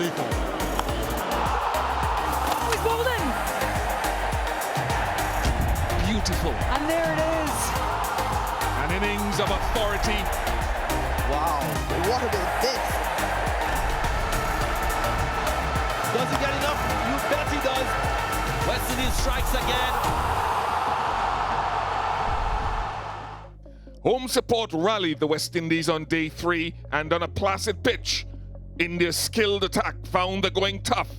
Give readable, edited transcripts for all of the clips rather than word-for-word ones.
Unbelievable. Oh, he's bowled in. Beautiful. And there it is. An innings of authority. Wow, what about this? Does he get enough? You bet he does. West Indies strikes again. Home support rallied the West Indies on day 3, and on a placid pitch, India's skilled attack found the going tough.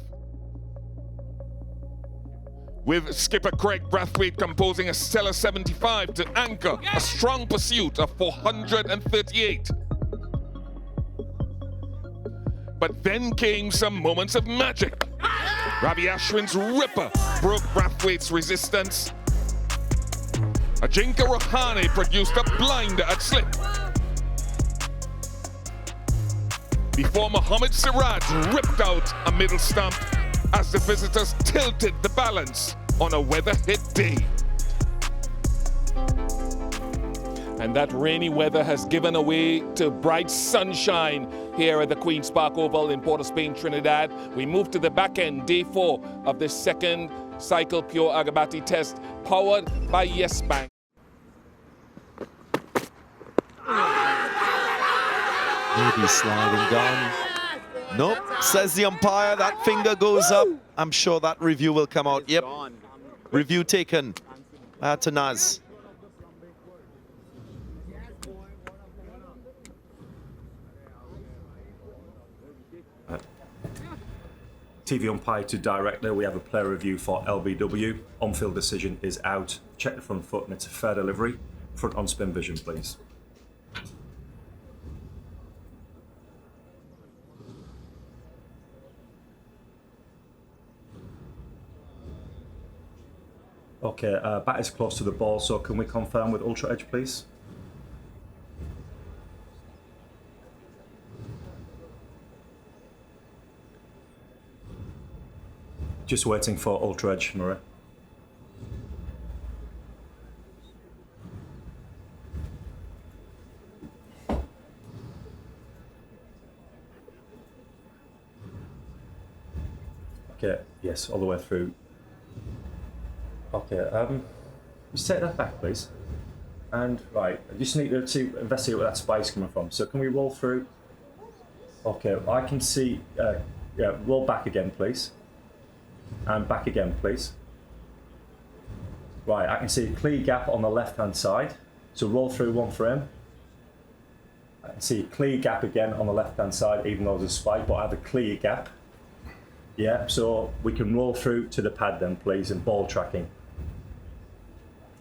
With skipper Craig Brathwaite composing a stellar 75 to anchor a strong pursuit of 438. But then came some moments of magic. Ravi Ashwin's ripper broke Brathwaite's resistance. Ajinkya Rahane produced a blinder at slip, before Mohammad Siraj ripped out a middle stump as the visitors tilted the balance on a weather-hit day. And that rainy weather has given way to bright sunshine here at the Queen's Park Oval in Port of Spain, Trinidad. We move to the back end, day 4 of the second cycle pure Agarbathi test, powered by Yes Bank. Maybe sliding down. Nope, says the umpire. That finger goes up. I'm sure that review will come out. Yep, review taken. To Naz. TV umpire to director, we have a player review for LBW. On-field decision is out. Check the front foot and it's a fair delivery. Front on spin vision, please. Okay, bat is close to the ball, so can we confirm with ultra edge, please? Just waiting for ultra edge, Murray. Okay, yes, all the way through. Okay, just take that back, please. And right, I just need to investigate where that spike's coming from. So can we roll through? Okay, I can see. Yeah, roll back again, please. And back again, please. Right, I can see a clear gap on the left-hand side. So roll through one frame. I can see a clear gap again on the left-hand side, even though there's a spike, but I have a clear gap. Yeah, so we can roll through to the pad then, please, and ball tracking.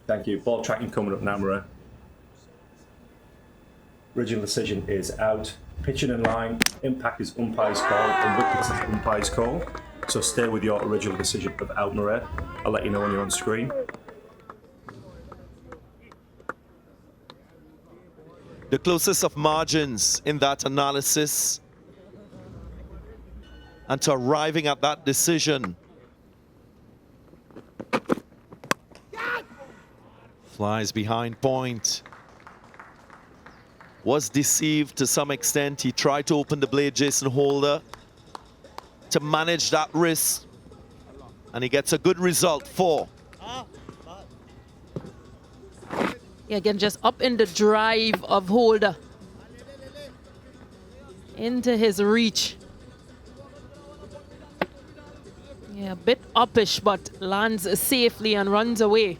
Thank you. Ball tracking coming up now, Maria. Original decision is out. Pitching in line, impact is umpire's call, and wickets is umpire's call. So stay with your original decision of out, Maria. I'll let you know when you're on screen. The closest of margins in that analysis and to arriving at that decision. Flies behind point. Was deceived to some extent. He tried to open the blade, Jason Holder, to manage that risk. And he gets a good result. 4. Yeah, again, just up in the drive of Holder. Into his reach. Yeah, a bit uppish, but lands safely and runs away.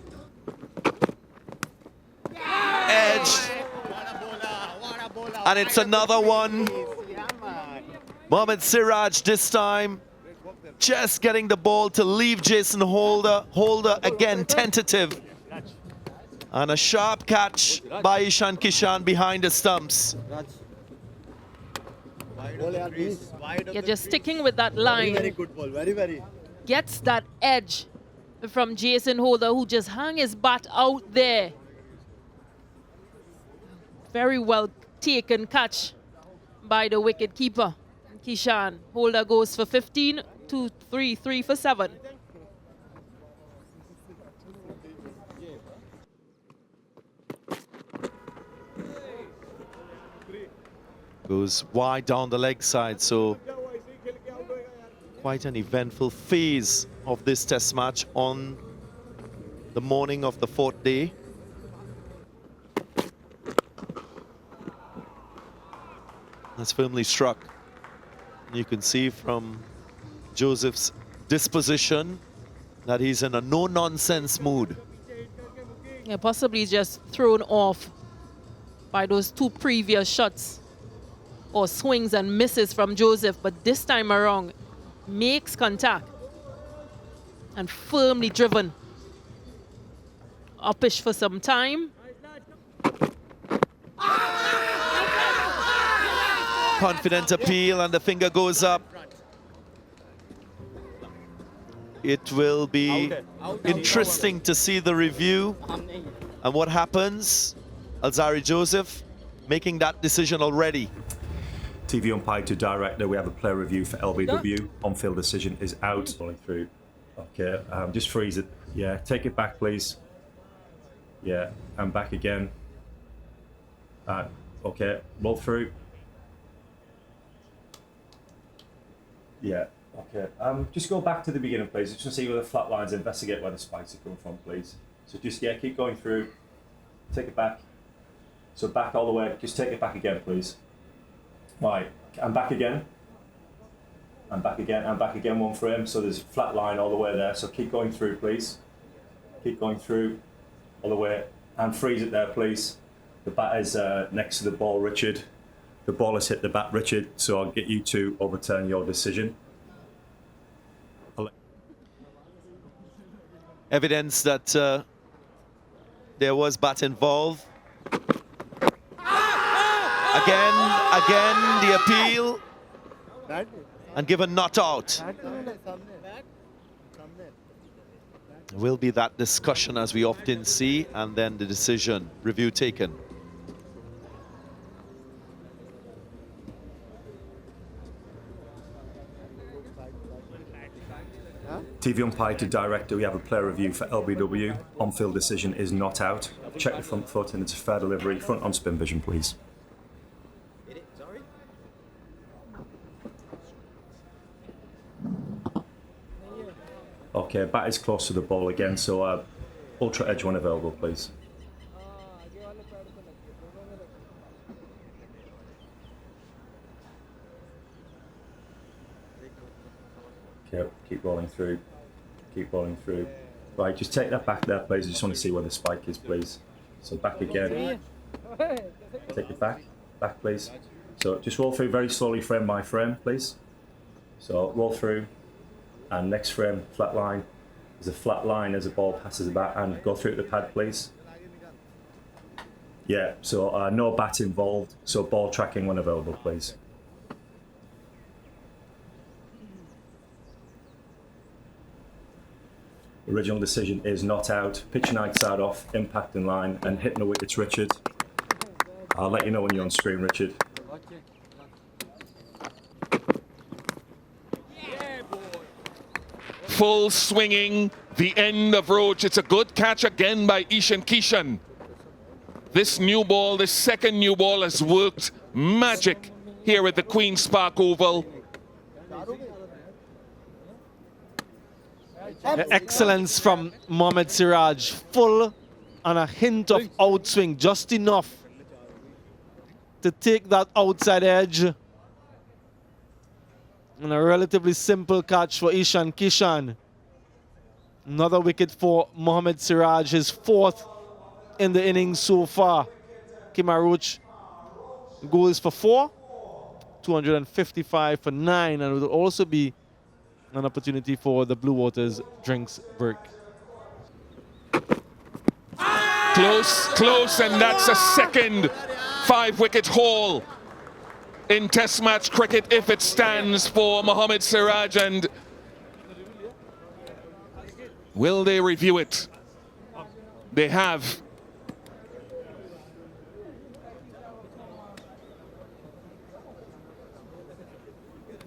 Edge. And it's another one. Mohammad Siraj this time just getting the ball to leave Jason Holder. Holder again tentative. And a sharp catch by Ishan Kishan behind the stumps. Yeah, just sticking with that line. Very good ball, very. Gets that edge from Jason Holder, who just hung his bat out there. Very well taken catch by the wicket keeper, Kishan. Holder goes for 15, 2, 3, 3 for 7. Goes wide down the leg side, so Quite an eventful phase of this test match on the morning of the 4th day. That's firmly struck. You can see from Joseph's disposition that he's in a no-nonsense mood. Yeah, possibly just thrown off by those 2 previous shots or swings and misses from Joseph, but this time around makes contact and firmly driven. Uppish for some time. Confident appeal and the finger goes up. It will be interesting to see the review and what happens. Alzari Joseph making that decision already. TV umpire to director, we have a player review for LBW. On-field decision is out. Rolling through. Okay, just freeze it. Yeah, take it back, please. Yeah, and back again. Okay, roll through. Yeah, okay. Just go back to the beginning, please. Just to see where the flat lines, investigate where the spikes are coming from, please. So just, yeah, keep going through. Take it back. So back all the way. Just take it back again, please. Right, and back again. And back again, and back again, 1 frame. So there's a flat line all the way there. So keep going through, please. Keep going through all the way. And freeze it there, please. The bat is next to the ball, Richard. The ball has hit the bat, Richard. So I'll get you to overturn your decision. Evidence that there was bat involved. Again, the appeal. And given not out. Will be that discussion as we often see, and then the decision, review taken. TV umpire to director, we have a player review for LBW. On-field decision is not out. Check the front foot and it's a fair delivery. Front on spin vision, please. Okay, bat is close to the ball again, so ultra edge one available, please. Okay, keep rolling through. Keep rolling through. Right, just take that back there, please. I just want to see where the spike is, please. So back again. Take it back. Back, please. So just roll through very slowly, frame by frame, please. So roll through. And next frame, flat line. There's a flat line as the ball passes the bat, and go through the pad, please. Yeah, so no bat involved. So ball tracking when available, please. Original decision is not out. Pitching outside off, impact in line, and hitting the wickets, Richard. I'll let you know when you're on screen, Richard. Full swinging, the end of Roach. It's a good catch again by Kishan. This new ball, this second new ball, has worked magic here at the Queen's Park Oval. Excellence from Mohammad Siraj. Full and a hint of outswing, just enough to take that outside edge. And a relatively simple catch for Kishan. Another wicket for Mohammad Siraj, his 4th in the innings so far. Roach goes for 4, 255 for 9, and it will also be an opportunity for the Blue Waters drinks break. Close, and that's a second 5-wicket haul in Test match cricket if it stands for Mohammad Siraj. And will they review it? They have.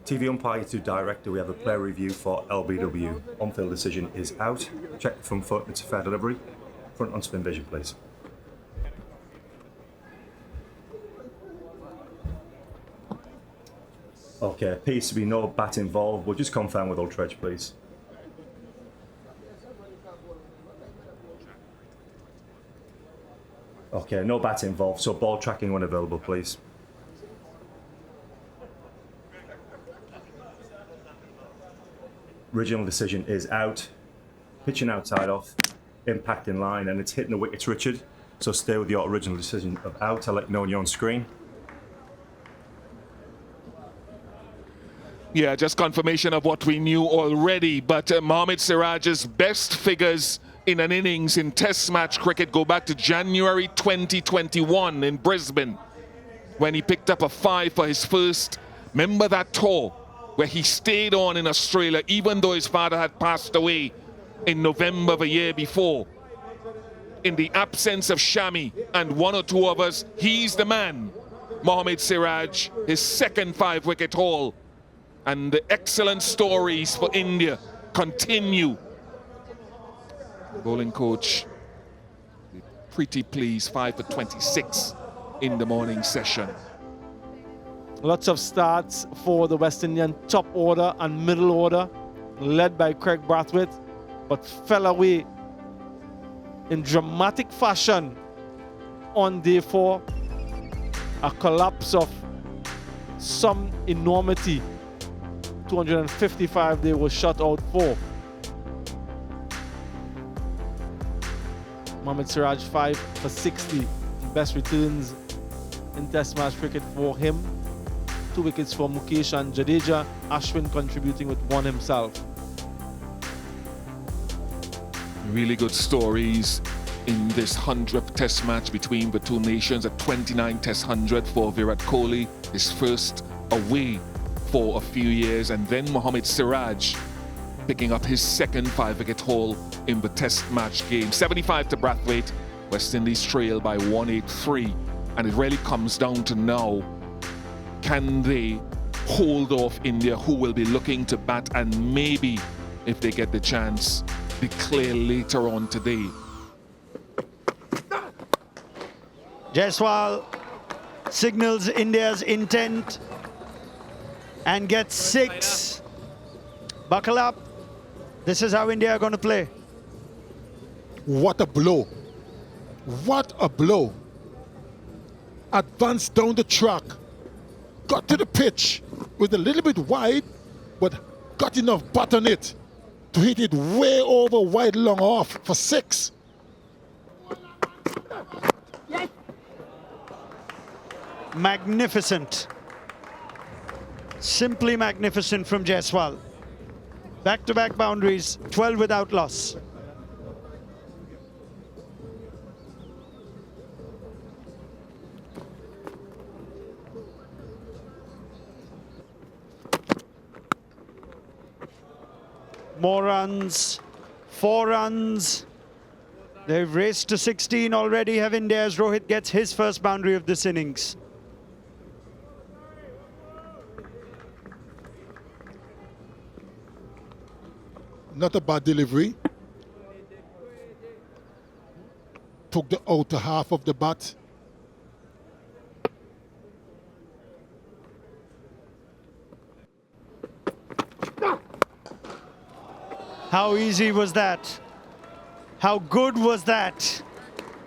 TV umpire to director, we have a player review for LBW. On-field decision is out. Check the front foot, it's a fair delivery. Front on spin vision, please. Okay, appears to be no bat involved. We'll just confirm with Ultredge, please. Okay, no bat involved, so ball tracking when available, please. Original decision is out. Pitching outside off, impact in line, and it's hitting the wickets, Richard. So stay with your original decision of out. I'll let you know when you're on screen. Yeah, just confirmation of what we knew already. But Mohammad Siraj's best figures in an innings in Test match cricket go back to January 2021 in Brisbane, when he picked up a 5 for his first. Remember that tour where he stayed on in Australia, even though his father had passed away in November of a year before. In the absence of Shami and one or two of us, he's the man. Mohammad Siraj, his second 5-wicket haul. And the excellent stories for India continue. Bowling coach, pretty pleased, 5 for 26 in the morning session. Lots of starts for the West Indian top order and middle order, led by Craig Brathwaite, but fell away in dramatic fashion on day 4. A collapse of some enormity. 255 they were shut out for. Mohammad Siraj 5 for 60. Best returns in Test match cricket for him. 2 wickets for Mukesh and Jadeja. Ashwin contributing with 1 himself. Really good stories in this 100th Test match between the two nations. A 29 Test 100 for Virat Kohli, his first away for a few years, and then Mohammad Siraj picking up his second 5-wicket haul in the Test match game. 75 to Brathwaite. West Indies trail by 183, and it really comes down to now, can they hold off India, who will be looking to bat and maybe, if they get the chance, declare later on today. Jaiswal signals India's intent and gets 6. Buckle up. This is how India are going to play. What a blow. What a blow. Advanced down the track. Got to the pitch with a little bit wide, but got enough bat on it to hit it way over wide long off for 6. Magnificent. Simply magnificent from Jaiswal. Back-to-back boundaries, 12 without loss. More runs, 4 runs. They've raced to 16 already, have India, as Rohit gets his first boundary of this innings. Not a bad delivery. Took the outer half of the bat. How easy was that? How good was that?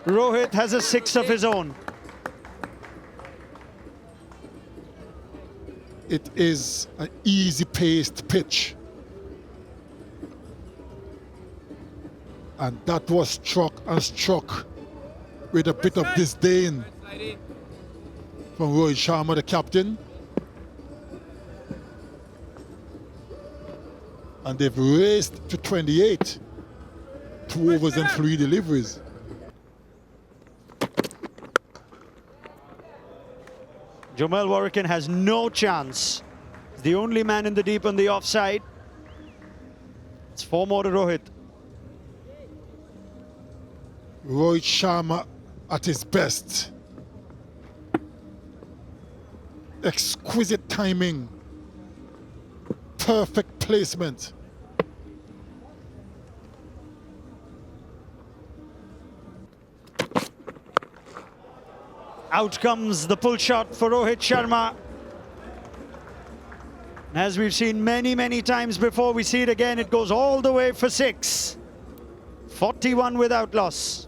Rohit has a 6 of his own. It is an easy-paced pitch. And that was struck and struck with a bit of disdain from Rohit Sharma, the captain. And they've raced to 28. 2 overs and 3 deliveries. Jomal Warrican has no chance. He's the only man in the deep on the offside. It's 4 more to Rohit. Rohit Sharma at his best. Exquisite timing. Perfect placement. Out comes the pull shot for Rohit Sharma. As we've seen many, many times before, we see it again. It goes all the way for 6. 41 without loss.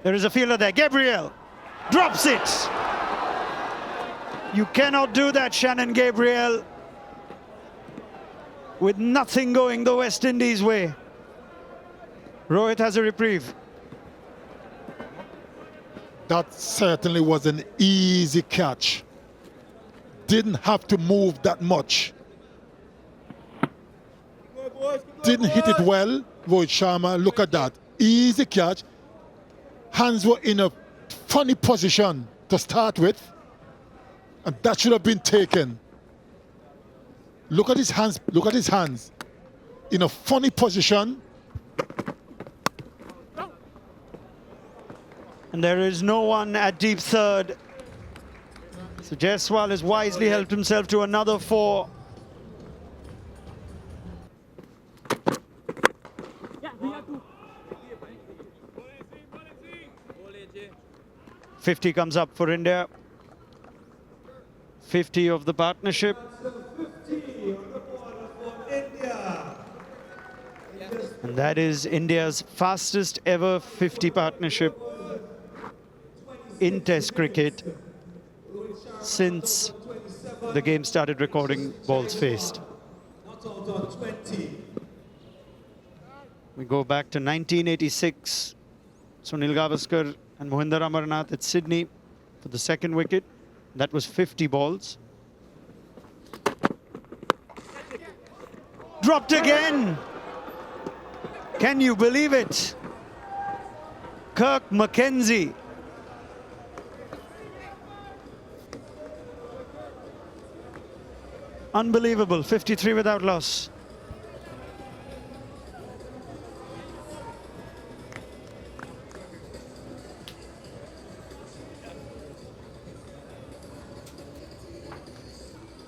There is a fielder there. Gabriel drops it. You cannot do that, Shannon Gabriel, with nothing going the West Indies' way. Rohit has a reprieve. That certainly was an easy catch. Didn't have to move that much. Didn't hit it well, Rohit Sharma. Look at that. Easy catch. Hands were in a funny position to start with, and that should have been taken. Look at his hands. Look at his hands. In a funny position. And there is no one at deep third. So Jaiswal has wisely helped himself to another 4. .50 comes up for India. 50 of the partnership. And that is India's fastest ever 50 partnership in Test cricket since the game started recording balls faced. We go back to 1986. Sunil Gavaskar and Mohinder Amarnath at Sydney for the second wicket. That was 50 balls. Dropped again. Can you believe it? Kirk Mackenzie. Unbelievable. 53 without loss.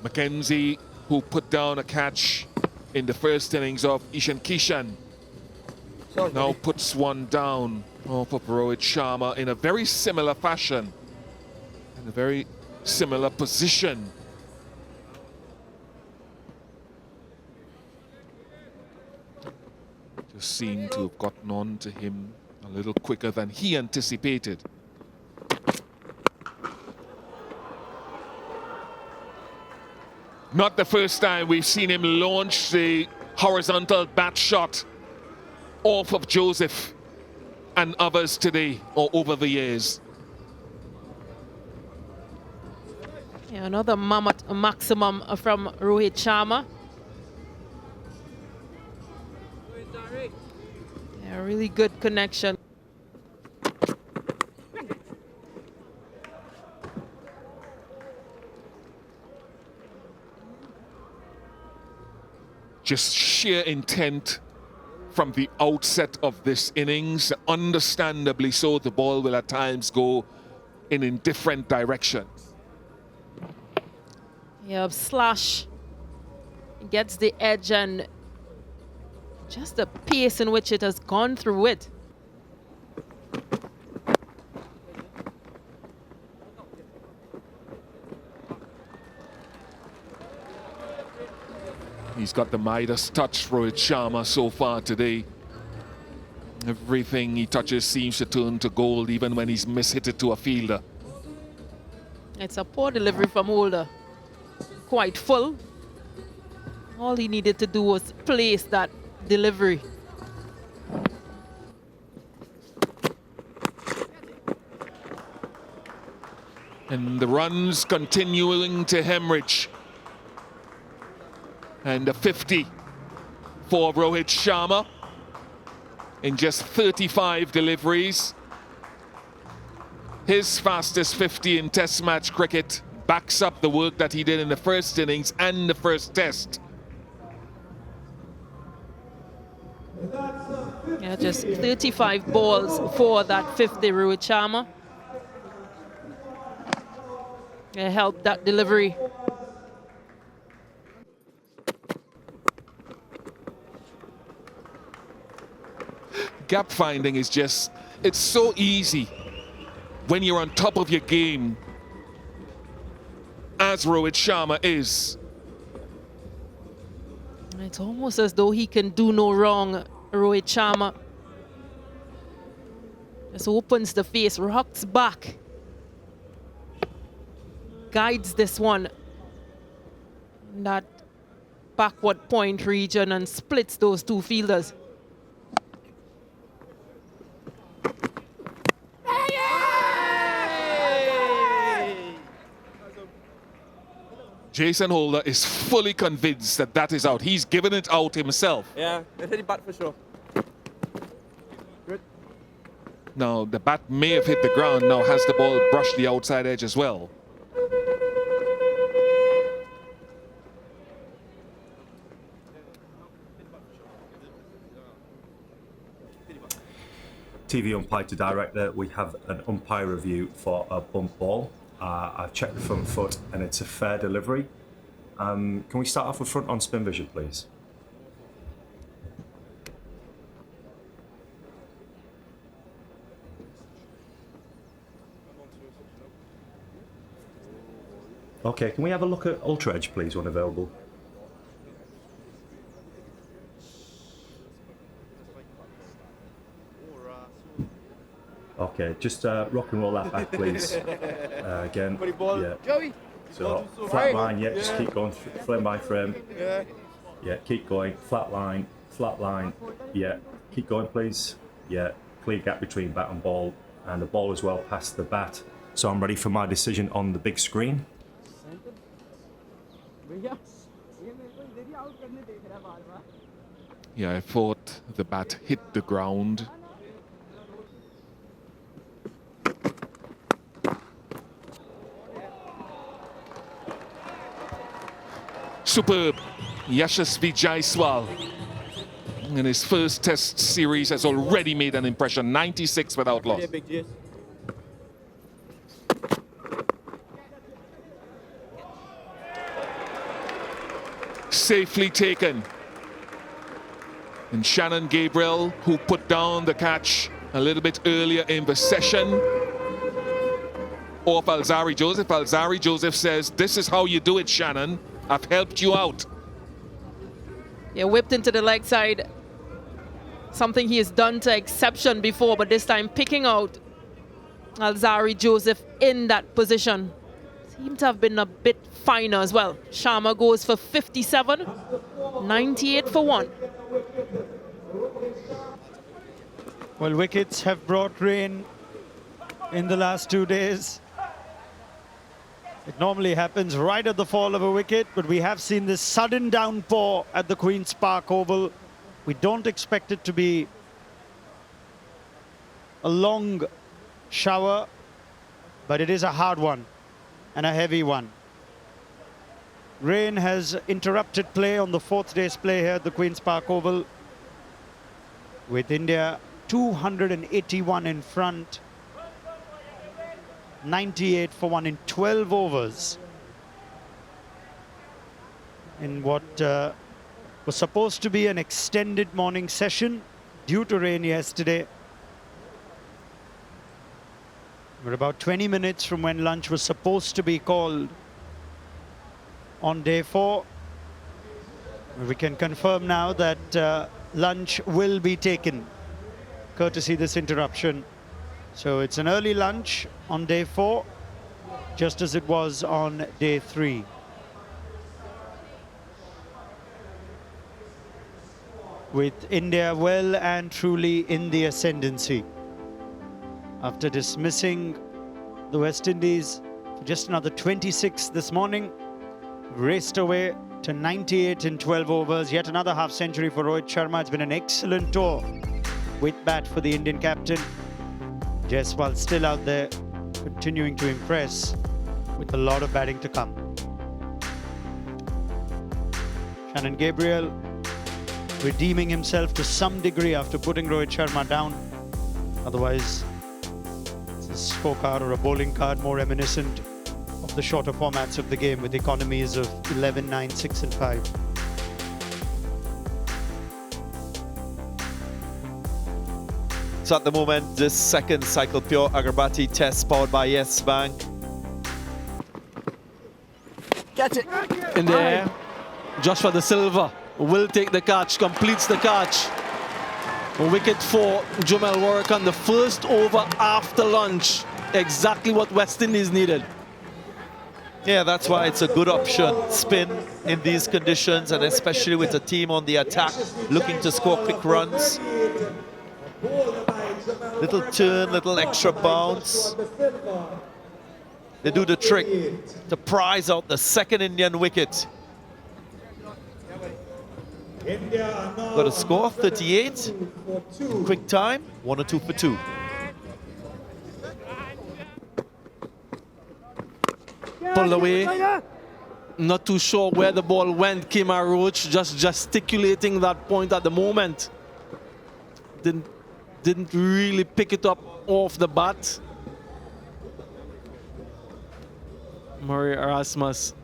Mackenzie, who put down a catch in the first innings of Kishan, now puts one down off of Rohit Sharma in a very similar fashion, in a very similar position. Just seemed to have gotten on to him a little quicker than he anticipated. Not the first time we've seen him launch the horizontal bat shot off of Joseph and others today or over the years. Yeah, another mammoth maximum from Rohit Sharma. Yeah, really good connection. Just sheer intent from the outset of this innings. Understandably so, the ball will at times go in different directions. Yeah, slash gets the edge and just the pace in which it has gone through it. He's got the Midas touch, Rohit Sharma, so far today. Everything he touches seems to turn to gold, even when he's mishit it to a fielder. It's a poor delivery from Holder. Quite full. All he needed to do was place that delivery. And the runs continuing to hemorrhage. And a 50 for Rohit Sharma in just 35 deliveries. His fastest 50 in Test match cricket backs up the work that he did in the first innings and the first Test. Yeah, just 35 balls for that 50, Rohit Sharma. It helped that delivery. gap finding is just, it's so easy when you're on top of your game, as Rohit Sharma is. It's almost as though he can do no wrong, Rohit Sharma. Just opens the face, rocks back, guides this one in that backward point region and splits those two fielders. Jason Holder is fully convinced that that is out. He's given it out himself. Yeah, they hit it back for sure. Now, the bat may have hit the ground. Now, has the ball brushed the outside edge as well? TV umpire to director, we have an umpire review for a bump ball. I've checked the front foot and it's a fair delivery. Can we start off with front on spin vision, please? Okay, can we have a look at Ultra Edge, please, when available? Okay, just rock and roll that back, please. Again, yeah. So flat line, yeah, just keep going, frame by frame. Yeah, keep going, flat line, yeah. Keep going, please. Yeah, clear gap between bat and ball, and the ball as well past the bat. So I'm ready for my decision on the big screen. Yeah, I thought the bat hit the ground. Superb. Yashasvi Jaiswal in his first test series has already made an impression. 96 without loss. Safely taken. And Shannon Gabriel, who put down the catch a little bit earlier in the session, off Alzari Joseph. Alzari Joseph says, "This is how you do it, Shannon. I've helped you out." Yeah, whipped into the leg side. Something he has done to exception before, but this time picking out Alzari Joseph in that position. Seemed to have been a bit finer as well. Sharma goes for 57, 98 for 1. Well, wickets have brought rain in the last 2 days. It normally happens right at the fall of a wicket, but we have seen this sudden downpour at the Queen's Park Oval. We don't expect it to be a long shower, but it is a hard one and a heavy one. Rain has interrupted play on the 4th day's play here at the Queen's Park Oval, with India 281 in front, 98 for 1 in 12 overs. In what was supposed to be an extended morning session due to rain yesterday. We're about 20 minutes from when lunch was supposed to be called on day 4. We can confirm now that lunch will be taken, courtesy this interruption. So it's an early lunch on day 4, just as it was on day 3. With India well and truly in the ascendancy. After dismissing the West Indies for just another 26 this morning, raced away to 98 in 12 overs. Yet another half century for Rohit Sharma. It's been an excellent tour with bat for the Indian captain. Jaiswal still out there, continuing to impress with a lot of batting to come. Shannon Gabriel redeeming himself to some degree after putting Rohit Sharma down. Otherwise, it's a scorecard or a bowling card more reminiscent of the shorter formats of the game, with economies of 11, 9, 6 and 5. . So at the moment, this second Cycle Pure Agarbathi test powered by Yes Bank. Catch it. In the air, Joshua De Silva will take the catch, completes the catch. Wicket for Jumel Warwick on the first over after lunch. Exactly what West Indies needed. Yeah, that's why it's a good option. Spin in these conditions, and especially with a team on the attack looking to score quick runs. Little turn, little extra bounce. They do the trick to prize out the second Indian wicket. Got a score, 38. Quick time, 1 or 2 for 2. Pulled away. Not too sure where the ball went. Kemar Roach just gesticulating that point at the moment. Didn't really pick it up off the bat. Murray Erasmus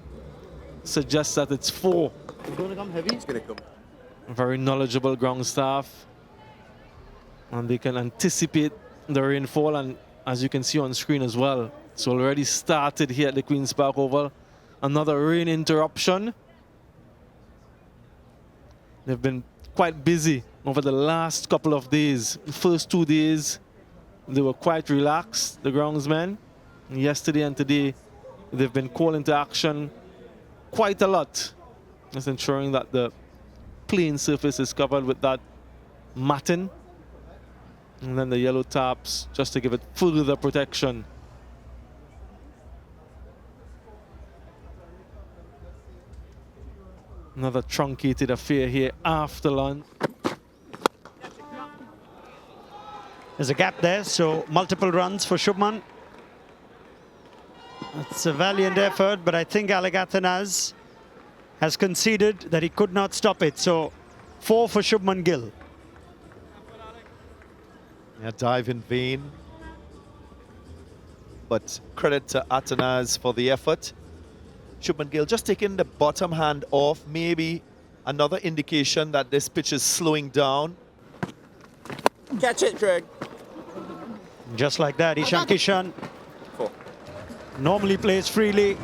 suggests that it's 4. It's going to come heavy. It's going to come. Very knowledgeable ground staff. And they can anticipate the rainfall, and as you can see on screen as well, it's already started here at the Queen's Park Oval. Another rain interruption. They've been quite busy over the last couple of days. The first 2 days, they were quite relaxed, the groundsmen. Yesterday and today, they've been called into action quite a lot. Just ensuring that the playing surface is covered with that matting. And then the yellow taps just to give it further protection. Another truncated affair here after lunch. There's a gap there, so multiple runs for Shubman. It's a valiant effort, but I think Alagathanaz has conceded that he could not stop it. So 4 for Shubman Gill. Yeah, dive in vain. But credit to Atanaz for the effort. Shubman Gill just taking the bottom hand off, maybe another indication that this pitch is slowing down. Catch it, Greg. Just like that, Ishan Kishan 4. normally plays freely,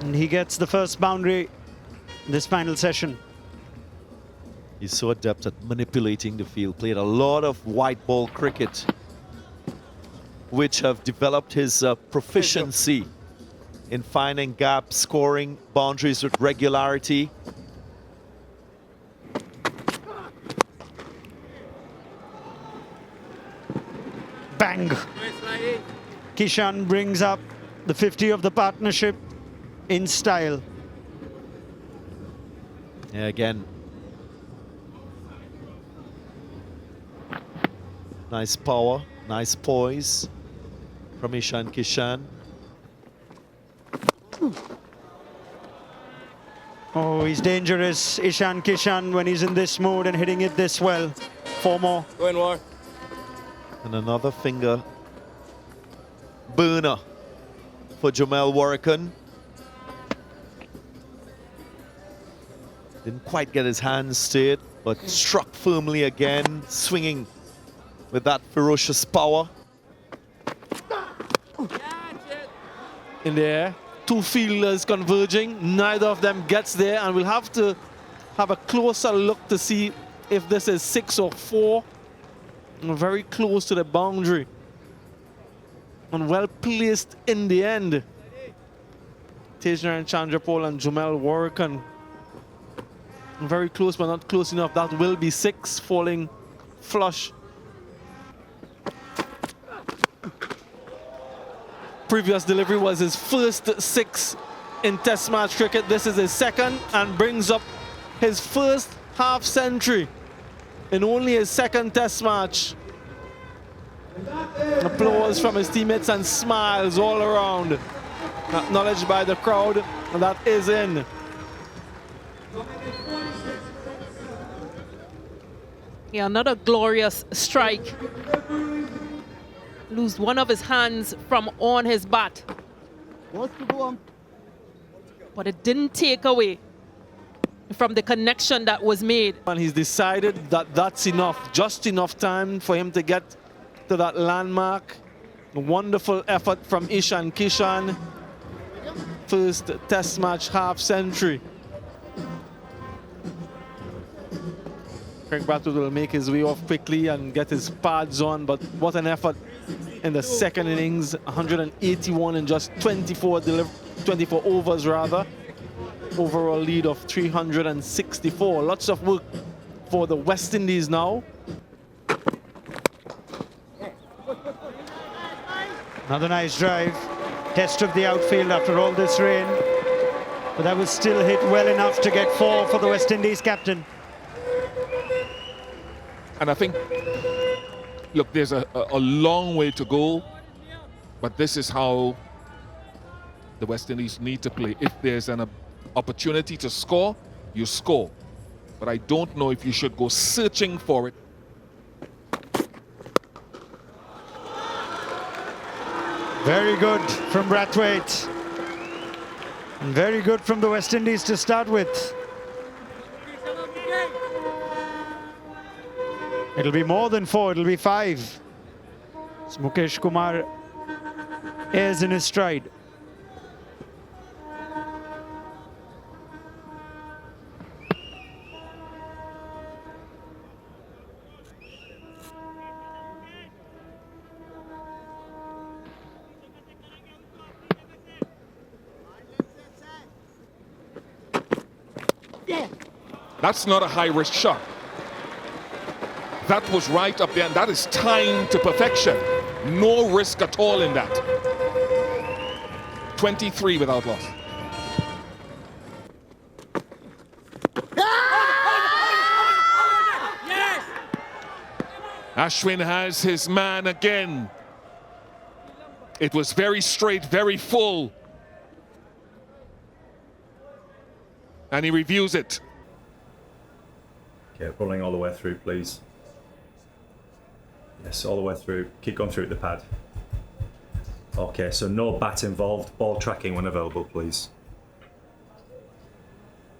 and he gets the first boundary in this final session. He's so adept at manipulating the field. Played a lot of white ball cricket, which have developed his proficiency in finding gaps, scoring boundaries with regularity. Bang! Kishan brings up the 50 of the partnership in style. Yeah, again. Nice power, nice poise from Ishan Kishan. Oh, he's dangerous, Ishan Kishan, when he's in this mood and hitting it this well. 4 more. Go in, War. And another finger burner for Jumel Warwick. Didn't quite get his hands to it, but struck firmly again, swinging with that ferocious power. In the air, 2 fielders converging, neither of them gets there, and we'll have to have a closer look to see if this is 6 or 4. Very close to the boundary and well placed in the end. Tejnaran Chandrapol and Jumel Warwick, very close but not close enough. That will be 6, falling flush. Previous delivery was his first 6 in Test match cricket. This is his second and brings up his first half century in only his second Test match. Applause from his teammates and smiles all around. Acknowledged by the crowd, and that is in. Yeah, another glorious strike. Lose one of his hands from on his bat. But it didn't take away from the connection that was made. And he's decided that that's enough, just enough time for him to get to that landmark. A wonderful effort from Ishan Kishan. First test match half century. Craig Bradford will make his way off quickly and get his pads on, but what an effort in the second innings. 181 in just 24 overs rather. Overall lead of 364. Lots of work for the West Indies now. Another nice drive. Test of the outfield after all this rain. But that was still hit well enough to get 4 for the West Indies captain. And I think, look, there's a long way to go, but this is how the West Indies need to play. If there's an opportunity to score, you score. But I don't know if you should go searching for it. Very good from Brathwaite. And very good from the West Indies to start with. It'll be more than 4, it'll be 5. As Mukesh Kumar airs in his stride. That's not a high-risk shot. That was right up there, and that is timed to perfection. No risk at all in that. 23 without loss. Ashwin has his man again. It was very straight, very full. And he reviews it. Okay, rolling all the way through, please. Yes, all the way through. Keep going through the pad. Okay, so no bat involved. Ball tracking when available, please.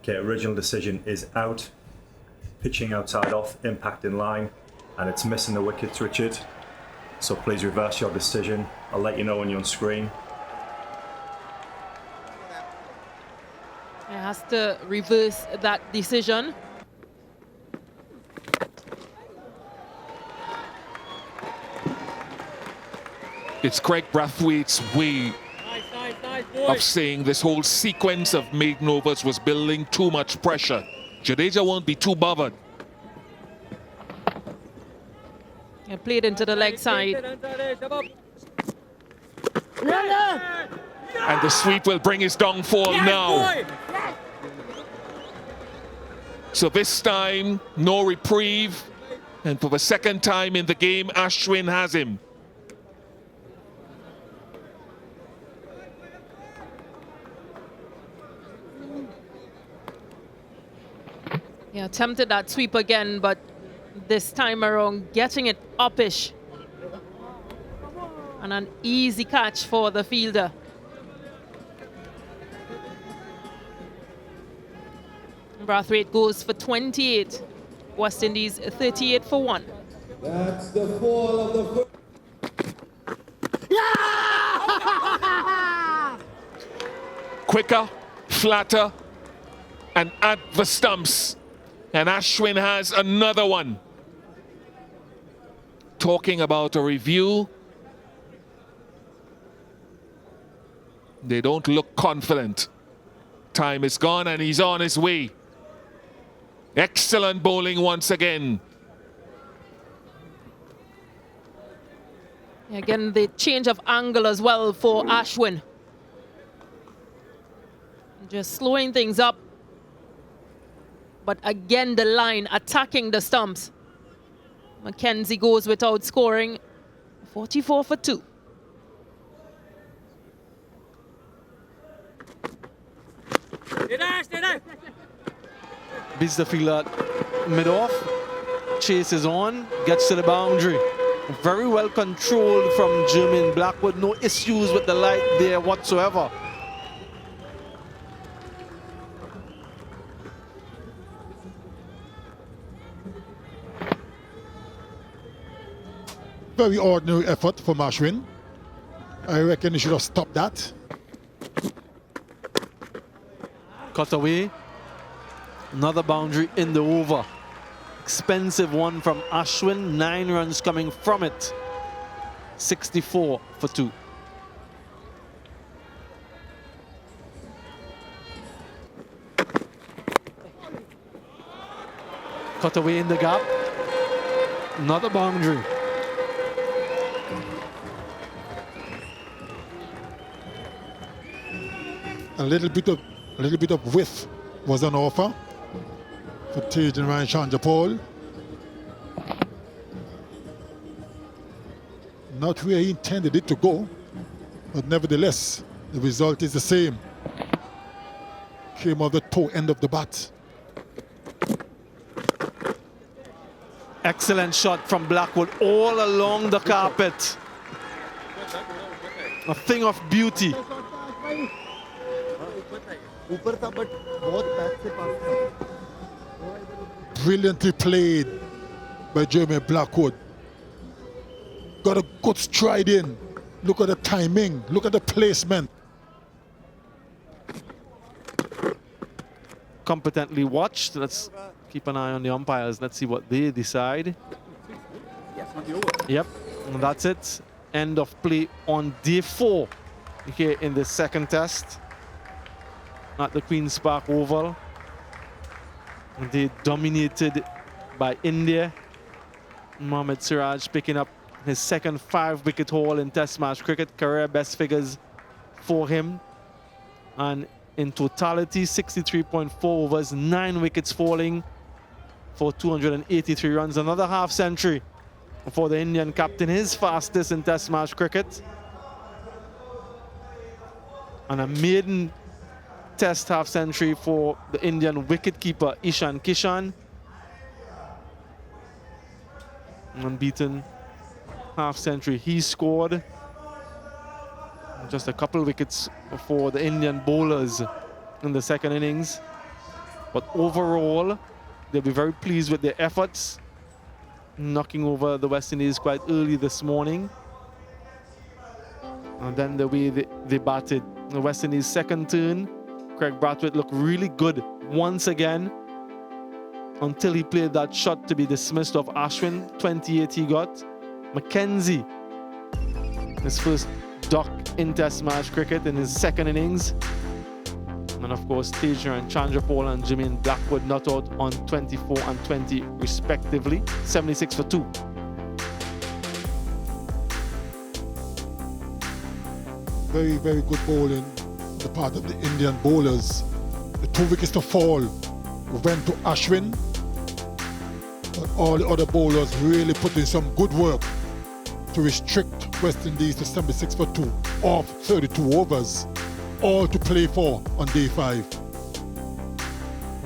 Okay, original decision is out. Pitching outside off, impact in line, and it's missing the wickets, Richard. So please reverse your decision. I'll let you know when you're on screen. It has to reverse that decision. It's Craig Brathwaite's way of saying this whole sequence of maiden overs was building too much pressure. Jadeja won't be too bothered. And played into the leg side. And the sweep will bring his downfall now. So this time, no reprieve. And for the second time in the game, Ashwin has him. Yeah, attempted that sweep again, but this time around getting it uppish. And an easy catch for the fielder. Brathwaite goes for 28. West Indies 38 for 1. That's the fall of the Quicker, flatter, and at the stumps. And Ashwin has another one. Talking about a review. They don't look confident. Time is gone and he's on his way. Excellent bowling once again. Again, the change of angle as well for Ashwin. Just slowing things up. But again, the line attacking the stumps. Mackenzie goes without scoring. 44 for 2. Beats the fielder mid-off. Chase is on. Gets to the boundary. Very well controlled from Jermaine Blackwood. No issues with the light there whatsoever. Very ordinary effort from Ashwin. I reckon he should have stopped that. Cut away. Another boundary in the over. Expensive one from Ashwin. 9 runs coming from it. 64 for 2. Cut away in the gap. Another boundary. A little bit of width was on offer for Tej and Ryan Chandrapal. Not where he intended it to go, but nevertheless, the result is the same. Came off the toe end of the bat. Excellent shot from Blackwood all along the carpet. A thing of beauty. Brilliantly played by Jeremy Blackwood. Got a good stride in. Look at the timing. Look at the placement. Competently watched. Let's keep an eye on the umpires. Let's see what they decide. Yep, and that's it. End of play on day 4 here in the second test at the Queen's Park Oval. They dominated by India. Mohammad Siraj picking up his second 5-wicket haul in Test match cricket, career best figures for him. And in totality, 63.4 overs, 9 wickets falling for 283 runs. Another half century for the Indian captain, his fastest in Test match cricket. And a maiden Test half century for the Indian wicketkeeper Kishan. Unbeaten half century he scored. Just a couple wickets for the Indian bowlers in the second innings. But overall, they'll be very pleased with their efforts, knocking over the West Indies quite early this morning. And then the way they batted the West Indies' second turn, Craig Brathwaite looked really good once again until he played that shot to be dismissed of Ashwin. 28 he got. Mackenzie, his first duck in Test match cricket in his second innings. And of course, Tej and Chandrapal and Jermaine Blackwood not out on 24 and 20 respectively. 76 for 2. Very, very good bowling on the part of the Indian bowlers. The 2 wickets to fall went to Ashwin, but all the other bowlers really put in some good work to restrict West Indies to 76 for 2 off 32 overs, all to play for on day 5.